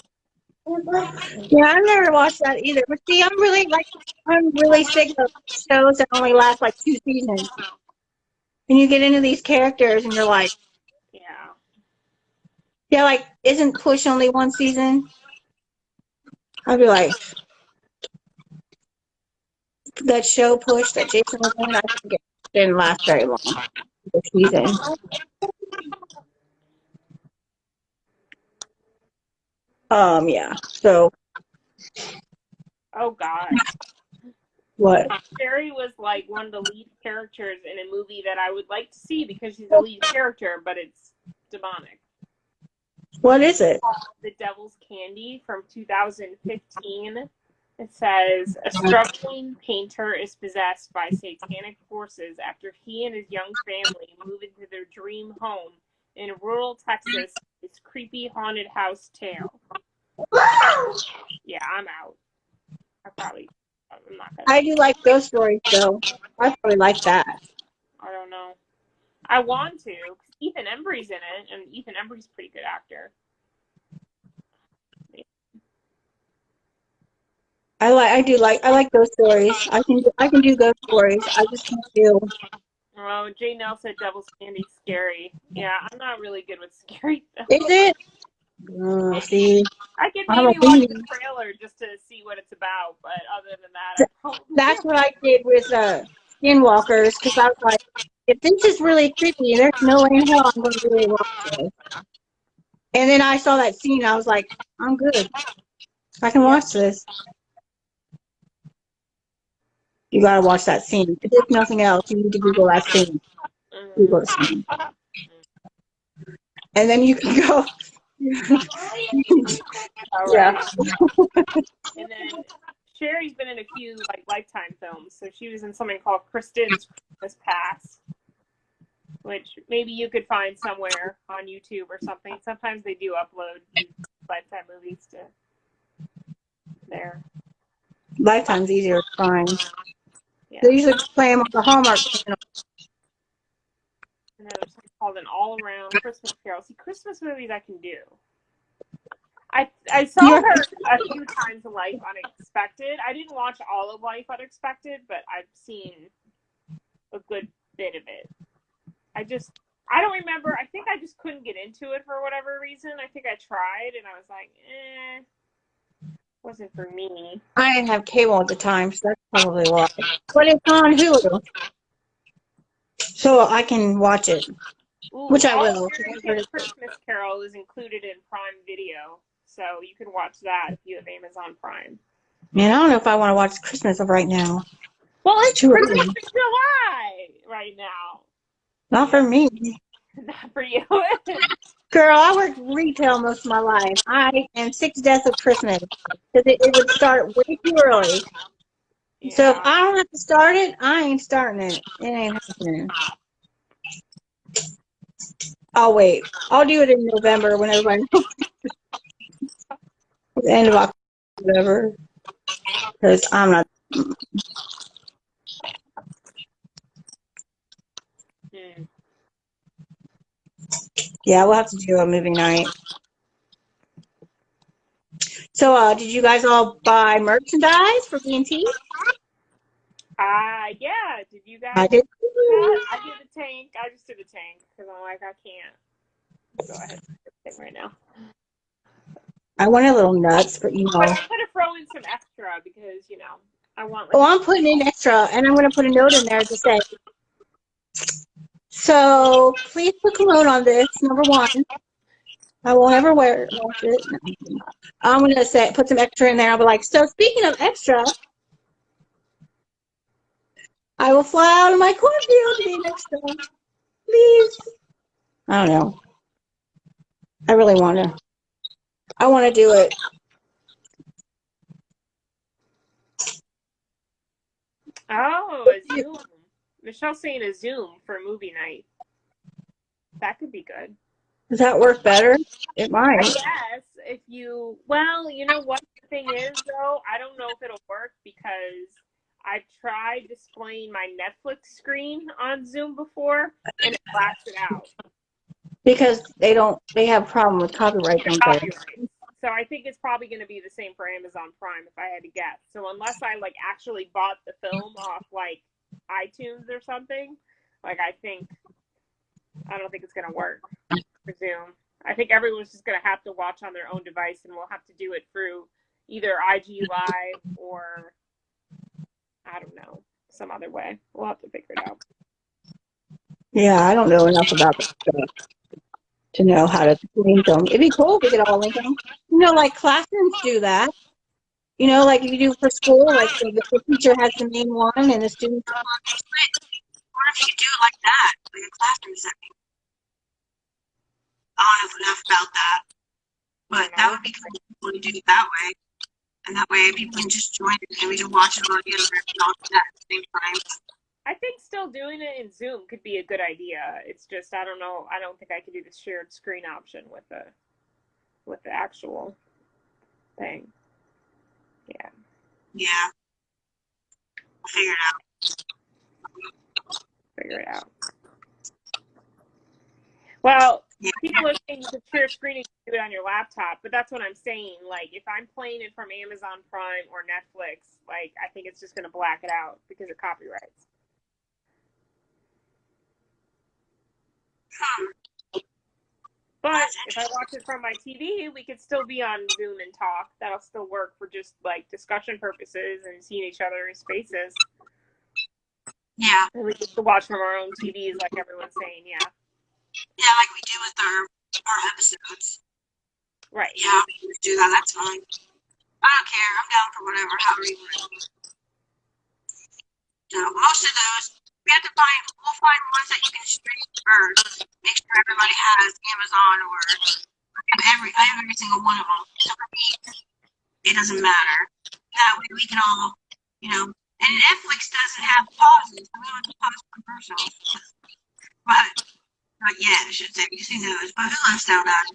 Yeah, I've never watched that either. But see, I'm really sick of shows that only last like 2 seasons. And you get into these characters and you're like, yeah, like, isn't Push only 1 season? I'd be like, that show push that Jason was in, I think it didn't last very long. The season. Yeah. So Oh God. what? Sherry was like one of the lead characters in a movie that I would like to see because she's a lead character, but it's demonic. What is it? The Devil's Candy from 2015. It says a struggling painter is possessed by satanic forces after he and his young family move into their dream home in rural Texas. It's creepy haunted house tale. Yeah, I'm out. I'm not gonna. I do like ghost stories, though. I probably like that. I don't know. I want to. Ethan Embry's in it, and Ethan Embry's a pretty good actor. I like ghost stories. I can do ghost stories. I just can't do. Oh, Jay Nell said Devil's Candy's scary. Yeah, I'm not really good with scary films. Is it? See, I could I'm a maybe watch baby. the trailer just to see what it's about, but other than that, I probably That's what I did with Skinwalkers, because I was like, if this is really creepy, there's no way in hell I'm going to really watch this. And then I saw that scene, I was like, I'm good. I can watch this. You got to watch that scene. If nothing else, you need to Google that scene. Google the scene. And then you can go. All Yeah. right. And then Sherry's been in a few like Lifetime films. So she was in something called Kristen's Christmas Past, which maybe you could find somewhere on YouTube or something. Sometimes they do upload Lifetime movies to there. Lifetime's easier to find. Yeah. They usually play them on the Hallmark channel. And then there's something called an all-around Christmas Carol. See, Christmas movies I can do. I saw her a few times in Life Unexpected. I didn't watch all of Life Unexpected, but I've seen a good bit of it. I don't remember. I think I just couldn't get into it for whatever reason. I think I tried and I was like, wasn't for me. I didn't have cable at the time, so that's probably why. But it's on Hulu, so I can watch it, Ooh, which I All will. American Christmas Carol is included in Prime Video, so you can watch that if you have Amazon Prime. Man, I don't know if I want to watch Christmas right now. Well, it's too Christmas early. in July right now. Not for me. Not for you. Girl, I worked retail most of my life. I am sick to death of Christmas because it would start way too early. Yeah. So if I don't have to start it, I ain't starting it. It ain't happening. I'll wait. I'll do it in November when everybody knows. The end of October. Because I'm not. Yeah, we'll have to do a movie night. So, did you guys all buy merchandise for B&T? Yeah. Did you guys I did. that? I did a tank. I just did a tank because I'm like, I can't go ahead and do the thing right now. I went a little nuts, but But I'm gonna throw in some extra because I want. Oh, I'm putting in extra, and I'm going to put a note in there to say, so please put cologne on this, number one. I won't ever wash it. No. I'm going to say, put some extra in there. I'll be like, so speaking of extra, I will fly out of my cornfield to be an extra. Please. I don't know. I really want to. I want to do it. Oh, a Zoom. Michelle's saying a Zoom for movie night. That could be good. Does that work better? It might. I guess if you, well, you know what the thing is though? I don't know if it'll work because I've tried displaying my Netflix screen on Zoom before and it blacks it out. Because they have a problem with copyright, don't they? So I think it's probably going to be the same for Amazon Prime if I had to guess. So unless I actually bought the film off iTunes or something, I don't think it's going to work for Zoom. I think everyone's just going to have to watch on their own device and we'll have to do it through either IG Live or I don't know, some other way. We'll have to figure it out. Yeah, I don't know enough about that stuff to know how to link them. It'd be cool if we could all link them. Like classrooms do that. Like if you do for school, like the teacher has the main one and the students are on split. Or if you do it like that, like a classroom setting. I don't know enough about that, but that would be cool to do it that way. And that way people can just join it and we can watch it all together and all do that at the same time. I think still doing it in Zoom could be a good idea. It's just I don't know. I don't think I could do the shared screen option with the actual thing. Yeah. Yeah. We'll figure it out. Figure it out. Well, people are saying you can share screen and do it on your laptop, but that's what I'm saying. Like, if I'm playing it from Amazon Prime or Netflix, like, I think it's just going to black it out because of copyrights. But if I watch it from my TV, we could still be on Zoom and talk. That'll still work for just, like, discussion purposes and seeing each other's faces. Yeah. And we get to watch from our own TVs, like everyone's saying, yeah. Yeah, like we do with our episodes. Right. Yeah, we can do that. That's fine. I don't care. I'm down for whatever, however you want to. So most of those, we'll find ones that you can stream first. Make sure everybody has Amazon or I have every single one of them. So for me, it doesn't matter. That way we can all, and Netflix doesn't have pauses. We don't have to pause commercials. But yeah, I should say, because who knows. But Hulu still does.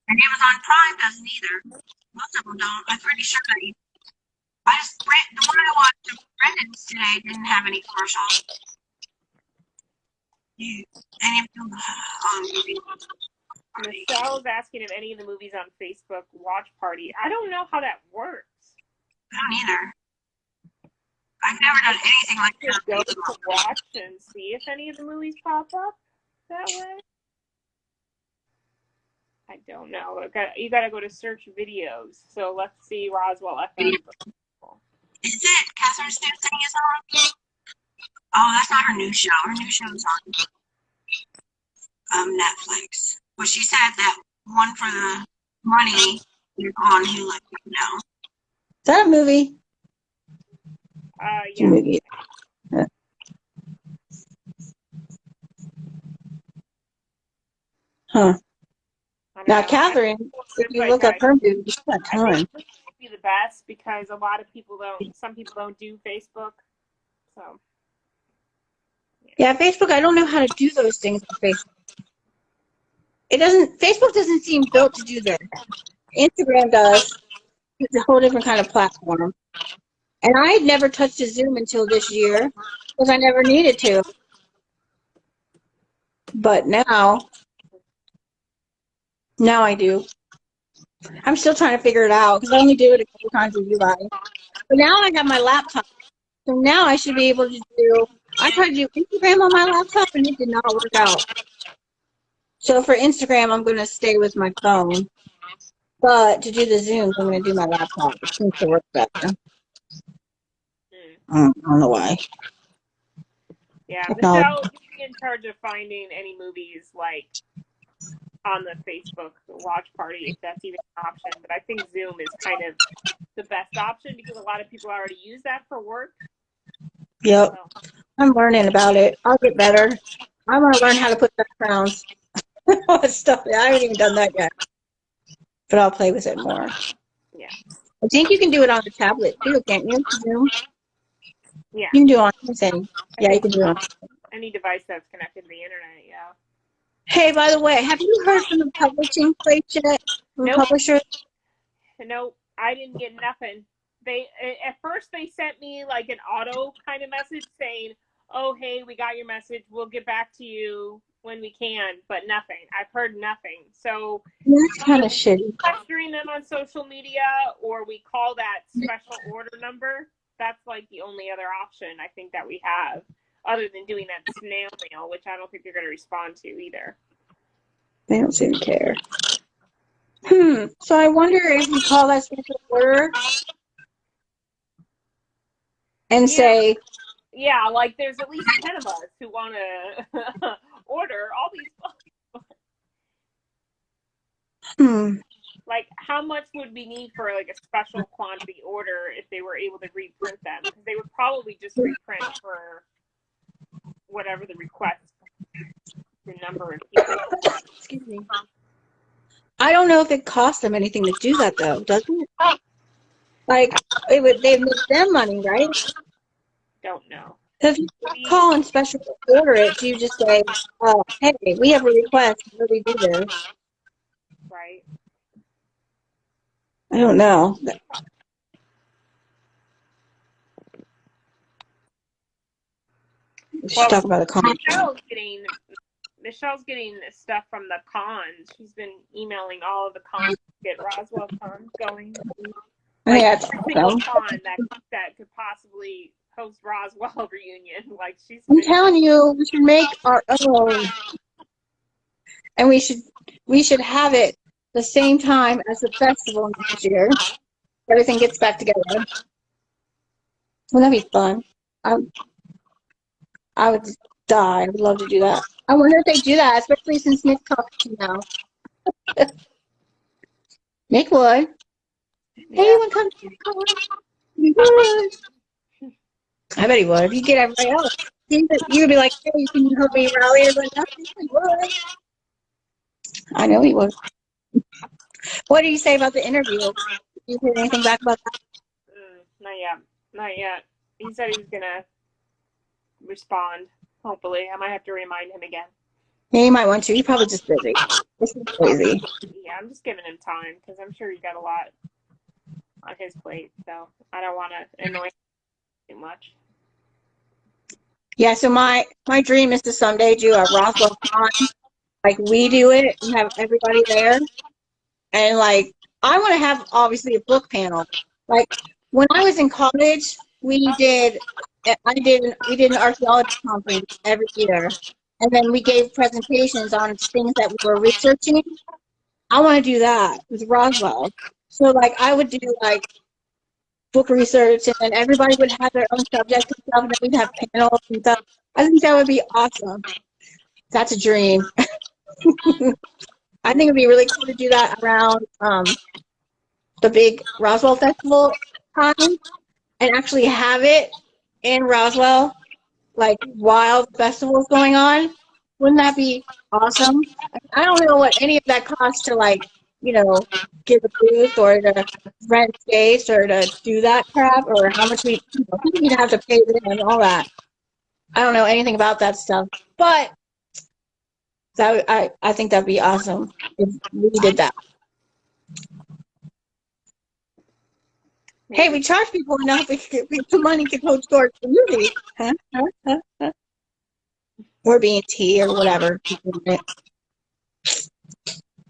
And Amazon Prime doesn't either. Most of them don't. I'm pretty sure that the one I watched of Brendan's today didn't have any commercials. Michelle is asking if any of the movies on Facebook Watch Party. I don't know how that works. I don't either. I've never done anything like that. Just go to watch and see if any of the movies pop up that way. I don't know. You got to go to search videos. So let's see Roswell FM. Is it Catherine Stewart is on? Oh, that's not her new show. Her new show is on Netflix. But she said that one for the money is on Hulu now. Is that a movie? Yeah. Movie. Huh. Now, Catherine, if you look up her movies, she's got a ton. I think it would be the best because some people don't do Facebook. So. Yeah, Facebook, I don't know how to do those things on Facebook. Facebook doesn't seem built to do that. Instagram does. It's a whole different kind of platform. And I had never touched a Zoom until this year because I never needed to. But now I do. I'm still trying to figure it out because I only do it a couple times a year. But now I got my laptop. So now I should be able to I tried to do Instagram on my laptop and it did not work out. So for Instagram, I'm going to stay with my phone. But to do the Zooms, I'm going to do my laptop. It seems to work better. I don't know why. Yeah, Michelle, you'd be in charge of finding any movies like on the Facebook watch party, if that's even an option. But I think Zoom is kind of the best option because a lot of people already use that for work. Yep. So. I'm learning about it. I'll get better. I want to learn how to put backgrounds. Stuff. I haven't even done that yet. But I'll play with it more. Yeah. I think you can do it on the tablet too, can't you? Zoom? Yeah. You can do it on anything. Yeah, you can do it on any device that's connected to the internet, yeah. Hey, by the way, have you heard from the publishing place yet? From nope. Publisher? Nope, I didn't get nothing. At first they sent me like an auto kind of message saying, "Oh, hey, we got your message. We'll get back to you when we can," but nothing. I've heard nothing. So that's kind of shitty. Pestering them on social media, or we call that special order number. That's like the only other option I think that we have, other than doing that snail mail, which I don't think they're going to respond to either. They don't seem to care. So I wonder if we call that special order. and You know, say, yeah, like there's at least 10 of us who want to order all these books. hmm, Like, how much would we need for like a special quantity order if they were able to reprint them? Because they would probably just reprint for whatever the request, the number of people. excuse me. I don't know if it costs them anything to do that though, doesn't it? Like, they make them money, right? Don't know. So if you Maybe, call and special order it, do you just say, hey, we have a request, how do we do this? right? I don't know. We should Well, talk about a comment. Michelle's getting stuff from the cons. She's been emailing all of the cons to get Roswell cons going. I think Like that's every single awesome. con that could possibly host Roswell reunion. Like she's I'm been. telling you, we should make our own, and we should have it the same time as the festival next year. Everything gets back together. Wouldn't that be fun? I I would die. I would love to do that. I wonder if they do that, especially since Nick talks now. Nick would. Hey, you Yeah. want to come to the con? He would. I bet he would. He'd get everybody else. You'd be like, hey, can you help me rally everybody else? He would. I know he would. What did you say about the interview? Did you hear anything back about that? Not yet. Not yet. He said he was gonna respond. Hopefully, I might have to remind him again. Yeah, he might want to. He's probably just busy. This is crazy. Yeah, I'm just giving him time because I'm sure he's got a lot on his plate. So I don't want to annoy him too much. Yeah, so my dream is to someday do a Roswell con, like we do it and have everybody there. And like I want to have obviously a book panel. Like when I was in college, we did we did an archaeology conference every year. And then we gave presentations on things that we were researching. I want to do that with Roswell. So like I would do like book research and then everybody would have their own subjects and stuff and then we'd have panels and stuff. I think that would be awesome. That's a dream. I think it'd be really cool to do that around the big Roswell Festival time and actually have it in Roswell, like while the festival is going on. Wouldn't that be awesome? I don't know what any of that costs to like, get a booth or to rent space or to do that crap or how much we'd have to pay them and all that. I don't know anything about that stuff, but I think that'd be awesome if we did that. Maybe. Hey, we charge people enough. The money could go towards the movie. Huh? Or B&T or whatever.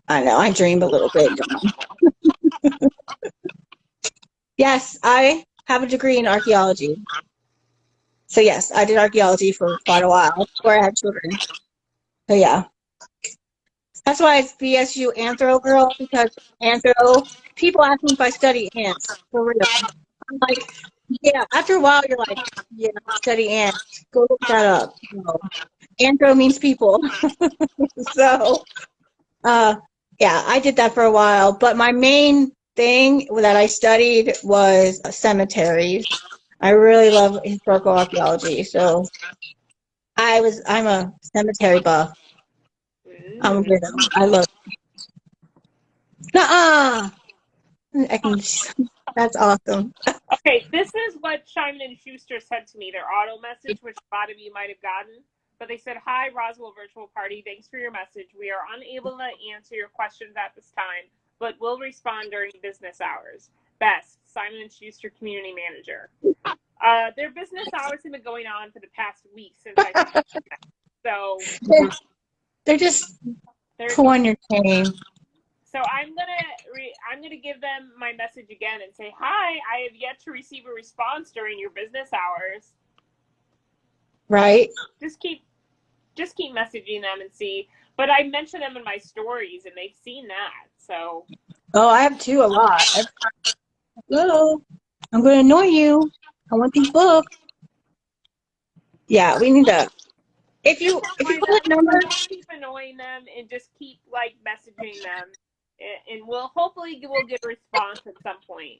I know, I dreamed a little bit. Yes, I have a degree in archaeology. So yes, I did archaeology for quite a while before I had children. So yeah. That's why it's BSU Anthro Girl, because Anthro, people ask me if I study ants, for real. I'm like, yeah, after a while you're like, yeah, I study ants. Go look that up. No. Anthro means people. So, yeah, I did that for a while, but my main thing that I studied was cemeteries. I really love historical archaeology, so I'm a cemetery buff. I'm good. I love it. Nuh-uh. I can, that's awesome. Okay, this is what Simon and Schuster said to me, their auto message, which a lot of you might have gotten. But they said, "Hi, Roswell Virtual Party. Thanks for your message. We are unable to answer your questions at this time, but will respond during business hours. Best, Simon and Schuster Community Manager." Their business hours have been going on for the past week since I talked to them. So they're just pulling your chain. So I'm gonna give them my message again and say, "Hi, I have yet to receive a response during your business hours." Right. Just keep messaging them and see. But I mention them in my stories, and they've seen that. So. Oh, I have too a lot. Hello, I'm going to annoy you. I want these books. Yeah, we need to. If you call the number, keep annoying them and just keep like messaging them, and hopefully we'll get a response at some point.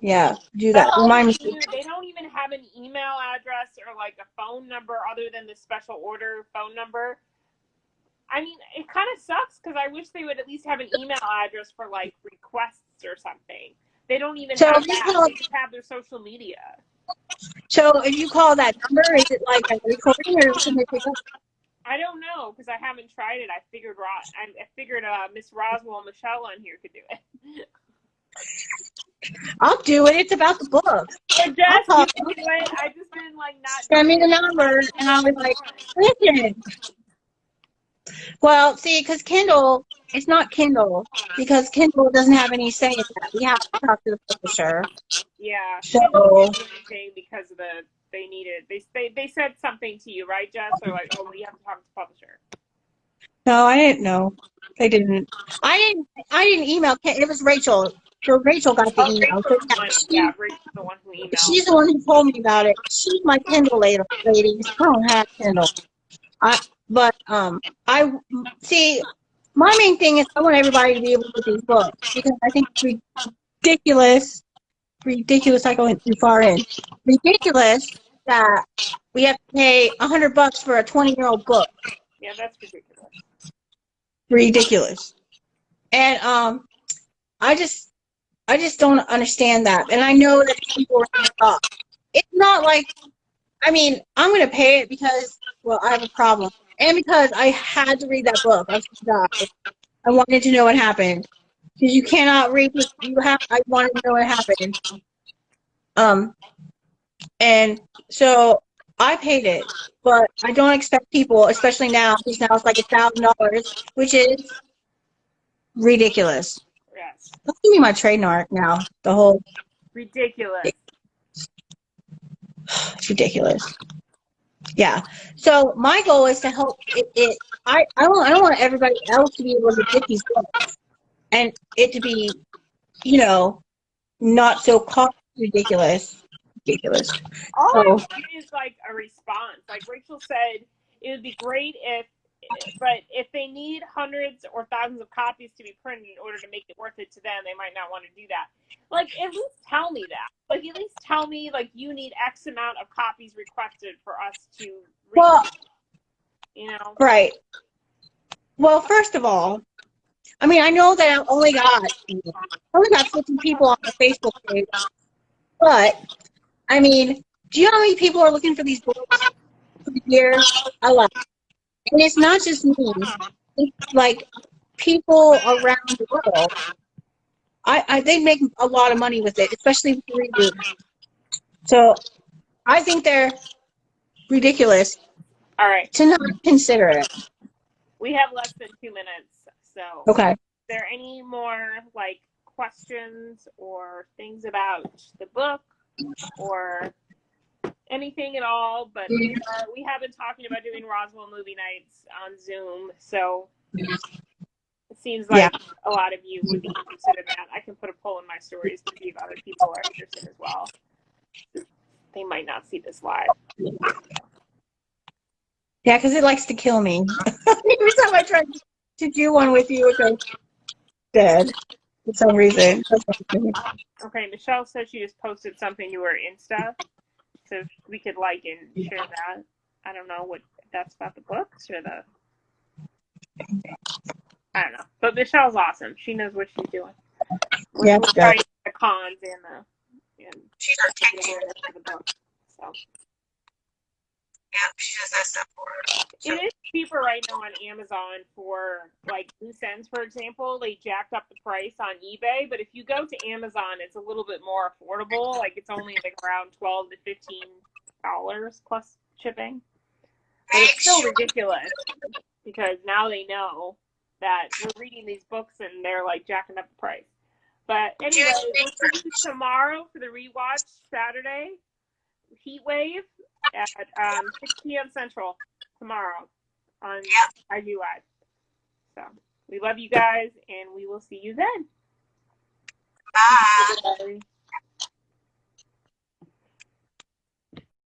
Yeah, do that. Remind me. They don't even have an email address or like a phone number other than the special order phone number. I mean, it kind of sucks because I wish they would at least have an email address for like requests or something. They don't even have that. They just have their social media. So if you call that number, is it like a recording or can they pick up? I don't know because I haven't tried it. I figured Miss Roswell and Michelle on here could do it. I'll do it. It's about the book. Or Jess, you can do it. I just been like not. Send me the number, and I was like, listen. Well, see, because Kindle, it's not Kindle because Kindle doesn't have any say in that. We have to talk to the publisher. Yeah. So because of they needed they said something to you, right, Jess? Or like, oh, we have to talk to the publisher. No, I didn't know. They didn't. I didn't email. It was Rachel. So Rachel got the email. So Rachel's the one who emailed. She's the one who told me about it. She's my Kindle lady. I don't have Kindle. I see. My main thing is I want everybody to be able to get these books because I think it's ridiculous. I go too far in. Ridiculous that we have to pay $100 for a 20-year-old book. Yeah, that's ridiculous. Ridiculous. And I just don't understand that. And I know that people are it's not like, I mean, I'm going to pay it because, well, I have a problem. And because I had to read that book. I wanted to know what happened. Because you cannot read it. I wanted to know what happened. And so I paid it. But I don't expect people, especially now, because now it's like $1,000, which is ridiculous. Yes. That's gonna be my trademark now. The whole ridiculous. It's ridiculous. Yeah. So my goal is to help it. I don't want everybody else to be able to get these books and it to be, not so ridiculous. All I need is like a response. Like Rachel said, it would be great but if they need hundreds or thousands of copies to be printed in order to make it worth it to them, they might not want to do that. Like, at least tell me that. Like, at least tell me, like, you need X amount of copies requested for us to read. Right. Well, first of all, I mean, I know that I only got 50 people on the Facebook page, but, I mean, do you know how many people are looking for these books for the year? A lot. And it's not just me. It's like people around the world. They make a lot of money with it, especially with the reboot. So I think they're ridiculous. All right. To not consider it. We have less than 2 minutes, so okay. Is there any more like questions or things about the book or anything at all? But we have been talking about doing Roswell movie nights on Zoom, so it seems like a lot of you would be interested in that. I can put a poll in my stories to see if other people are interested as well. They might not see this live. Yeah, because it likes to kill me. Every time I try to do one with you, it's like dead for some reason. Okay, Michelle said she just posted something to her Insta, so we could like and share that. I don't know what that's about the books or I don't know. But Michelle's awesome. She knows what she's doing. We're trying the cons and she's taking awareness for the book. So. Yeah, she does that stuff for her. So. It is cheaper right now on Amazon for like loose ends, for example. They jacked up the price on eBay, but if you go to Amazon, it's a little bit more affordable. Like it's only like around $12 to $15 plus shipping. But it's still ridiculous because now they know that we're reading these books and they're like jacking up the price. But anyway, we'll see you tomorrow for the rewatch Saturday. Heat Wave at 6 p.m. Central tomorrow on IG Live. So we love you guys, and we will see you then. Bye. Bye.